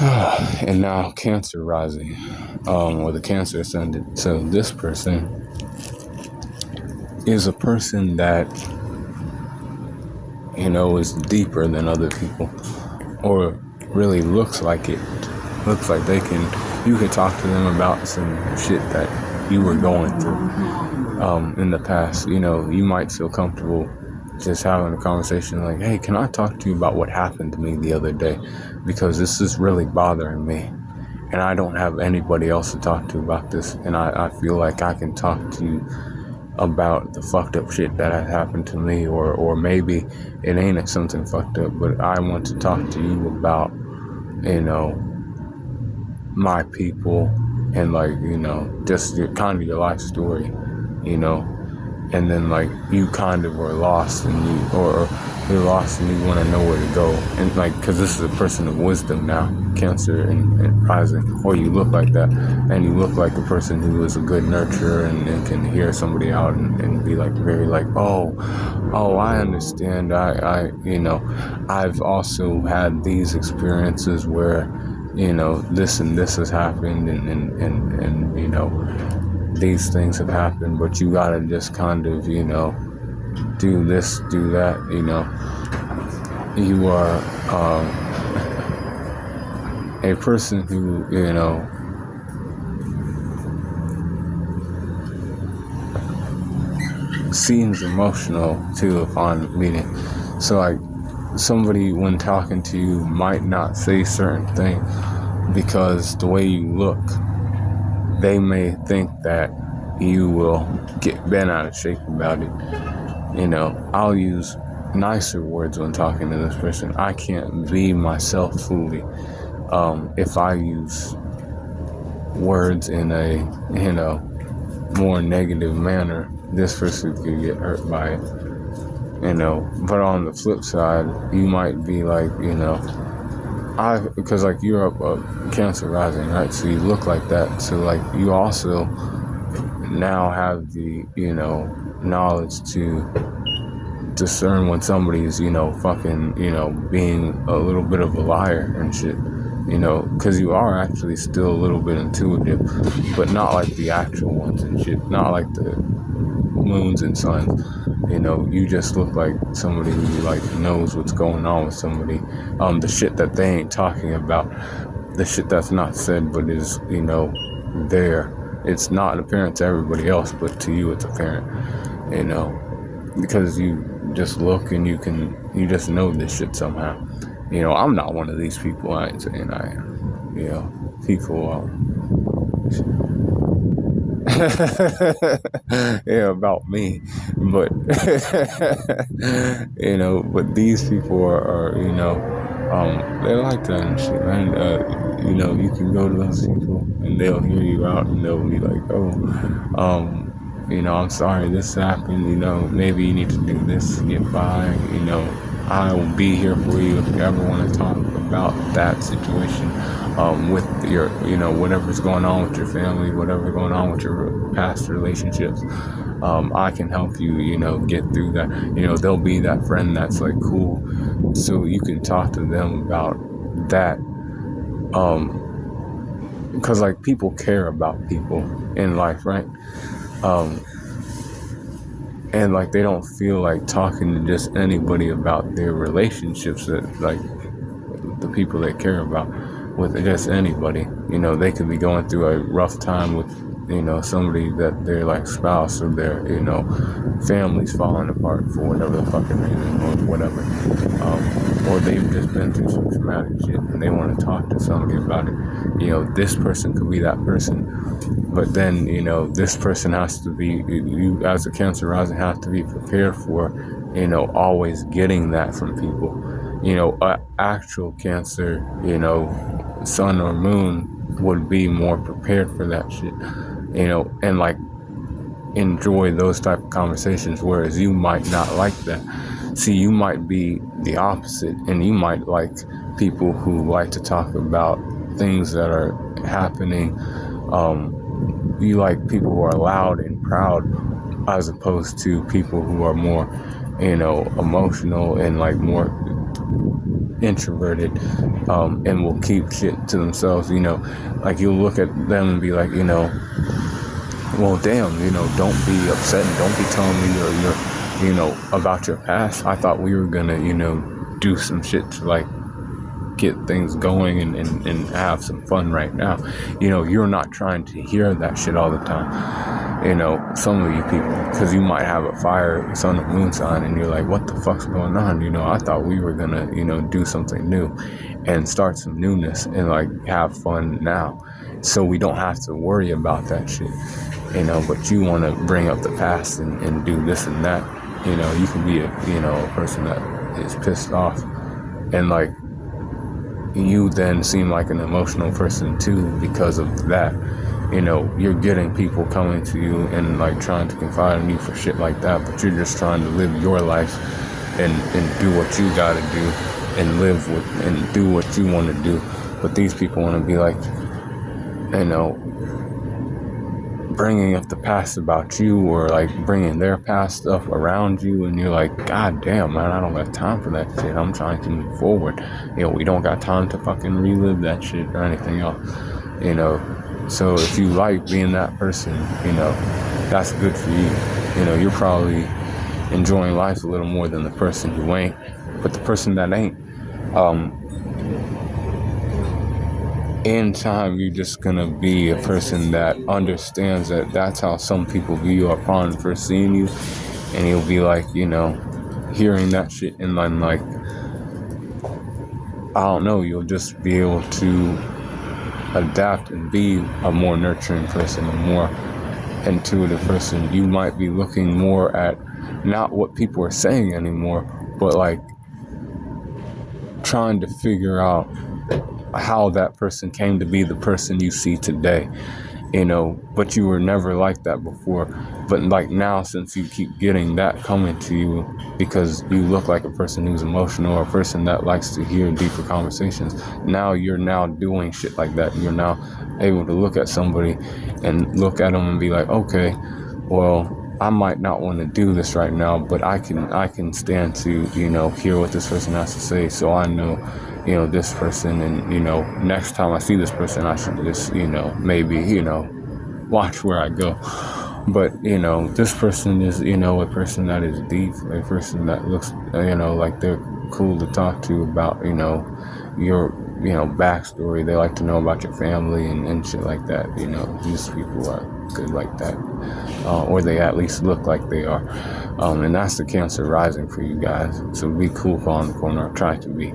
And now Cancer rising, or the Cancer ascendant. So this person is a person that, is deeper than other people, or really looks like it. Looks like you can talk to them about some shit that you were going through in the past. You might feel comfortable just having a conversation like, hey, can I talk to you about what happened to me the other day? Because this is really bothering me. And I don't have anybody else to talk to about this. And I feel like I can talk to you about the fucked up shit that has happened to me. Or maybe it ain't something fucked up, but I want to talk to you about, my people and just kind of your life story, and then you kind of were lost and you're lost and you want to know where to go, and because this is a person of wisdom now, Cancer and rising, or you look like that, and you look like a person who is a good nurturer and can hear somebody out and be very oh, I understand. I've also had these experiences where this and this has happened and these things have happened, but you gotta just kind of, do this, do that, You are a person who, seems emotional too upon meeting. So somebody when talking to you might not say certain things because the way you look, they may think that you will get bent out of shape about it. I'll use nicer words when talking to this person. I can't be myself fully if I use words in a, more negative manner. This person could get hurt by it. But on the flip side, you might be because you're a Cancer rising, right? So you look like that. So you also now have the, knowledge to discern when somebody's, fucking, being a little bit of a liar and shit, because you are actually still a little bit intuitive, but not like the actual ones and shit, not like the moons and suns. You just look like somebody who knows what's going on with somebody. The shit that they ain't talking about, the shit that's not said but is, there. It's not apparent to everybody else, but to you it's apparent, because you just look and you just know this shit somehow. I'm not one of these people. I ain't saying I am. People yeah, about me, but but these people are they like that and shit, man. You can go to those people and they'll hear you out and they'll be like, I'm sorry this happened, maybe you need to do this to get by, I will be here for you if you ever want to talk about that situation, with your, whatever's going on with your family, whatever's going on with your past relationships. I can help you, get through that. They'll be that friend that's cool. So you can talk to them about that. Because people care about people in life, right? And they don't feel like talking to just anybody about their relationships that the people they care about with just anybody. They could be going through a rough time with, somebody that their spouse or their, family's falling apart for whatever the fucking reason or whatever. Or they've just been through some traumatic shit and they want to talk to somebody about it. This person could be that person. But then, this person has to be, you as a Cancer rising have to be prepared for, always getting that from people. Actual Cancer, sun or moon would be more prepared for that shit, and enjoy those type of conversations, whereas you might not like that. See, you might be the opposite, and you might like people who like to talk about things that are happening. You like people who are loud and proud, as opposed to people who are more, emotional and more introverted, and will keep shit to themselves. Like you'll look at them and be like, well, damn, don't be upset and don't be telling me about your past. I thought we were gonna, do some shit to like get things going and have some fun right now. You're not trying to hear that shit all the time. Some of you people, because you might have a fire, sun, and moon sign, and you're like, what the fuck's going on? I thought we were gonna, do something new and start some newness and like have fun now. So we don't have to worry about that shit. But you want to bring up the past and do this and that. You can be a person that is pissed off, and like you then seem like an emotional person too because of that. You're getting people coming to you and like trying to confide in you for shit like that, but you're just trying to live your life and do what you gotta do and live with and do what you want to do. But these people want to be like, bringing up the past about you, or like bringing their past stuff around you, and you're like, god damn, man, I don't got time for that shit. I'm trying to move forward. We don't got time to fucking relive that shit or anything else. So if you like being that person, that's good for you. You're probably enjoying life a little more than the person who ain't. But the person that ain't, in time, you're just gonna be a person that understands that that's how some people view you upon first seeing you, and you'll be like, hearing that shit, and then like, I don't know, you'll just be able to adapt and be a more nurturing person, a more intuitive person. You might be looking more at not what people are saying anymore, but like trying to figure out how that person came to be the person you see today, but you were never like that before. But like now, since you keep getting that coming to you because you look like a person who's emotional or a person that likes to hear deeper conversations, now you're now doing shit like that. You're now able to look at somebody and look at them and be like, okay, well, I might not want to do this right now, but I can stand to, hear what this person has to say. So I know, this person, and, next time I see this person, I should just, maybe, watch where I go. But, this person is, a person that is deep, a person that looks, like they're cool to talk to about, your, backstory. They like to know about your family and shit like that. These people are good like that. Or they at least look like they are. And that's the Cancer rising for you guys. So be cool on the corner, or try to be.